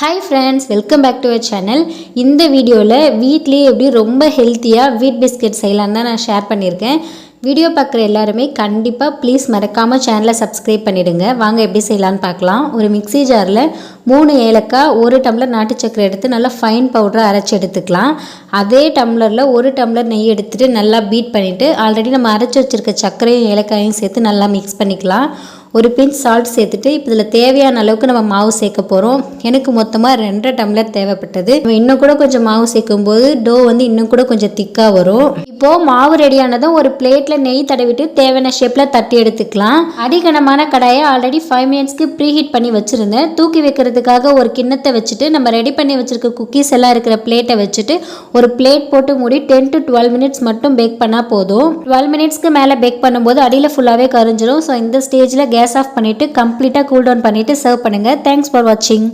Hi friends, welcome back to our channel. இந்த வீடியோவில் வீட்லேயே எப்படி ரொம்ப ஹெல்த்தியாக வீட் பிஸ்கெட் செய்யலான்னு தான் நான் ஷேர் பண்ணியிருக்கேன். வீடியோ பார்க்குற எல்லாருமே கண்டிப்பாக ப்ளீஸ் மறக்காமல் சேனலை சப்ஸ்கிரைப் பண்ணிவிடுங்க. வாங்க எப்படி செய்யலான்னு பார்க்கலாம். ஒரு மிக்ஸி ஜாரில் 3 ஏலக்காய், 1 டம்ளர் நாட்டு சக்கரை எடுத்து நல்லா ஃபைன் பவுடரை அரைச்சி எடுத்துக்கலாம். அதே டம்ளரில் 1 டம்ளர் நெய் எடுத்துகிட்டு நல்லா பீட் பண்ணிவிட்டு ஆல்ரெடி நம்ம அரைச்சி வச்சுருக்க சர்க்கரையும் ஏலக்காயும் சேர்த்து நல்லா மிக்ஸ் பண்ணிக்கலாம். ஒரு பிஞ்ச் சால்ட் சேர்த்துட்டு இப்போ இதில் தேவையான அளவுக்கு நம்ம மாவு சேர்க்க போகிறோம். எனக்கு மொத்தமாக 2 டம்ளர் தேவைப்பட்டது. இன்னும் கூட கொஞ்சம் மாவு சேர்க்கும் போது டோ இன்னும் கூட கொஞ்சம் திக்காக வரும். இப்போது மாவு ரெடியானதும் ஒரு பிளேட்டில் நெய் தடவிட்டு தேவையான ஷேப்பில் தட்டி எடுத்துக்கலாம். அடிகனமான கடாயை ஆல்ரெடி 5 மினிட்ஸ்க்கு ப்ரீஹீட் பண்ணி வச்சுருந்தேன். தூக்கி வைக்கிறதுக்காக ஒரு கிண்ணத்தை வச்சுட்டு நம்ம ரெடி பண்ணி வச்சுருக்க குக்கீஸ் எல்லாம் இருக்கிற பிளேட்டை வச்சுட்டு ஒரு பிளேட் போட்டு மூடி 10 to 12 மினிட்ஸ் மட்டும் பேக் பண்ணால் போதும். 12 மினிட்ஸ்க்கு மேலே பேக் பண்ணும்போது அடியில் ஃபுல்லாகவே கரிஞ்சிடும். ஸோ இந்த ஸ்டேஜில் கேஸ் ஆஃப் பண்ணிவிட்டு கம்ப்ளீட்டாக கூல் டவுன் பண்ணிவிட்டு சர்வ் பண்ணுங்கள். தேங்க்ஸ் ஃபார் வாட்சிங்.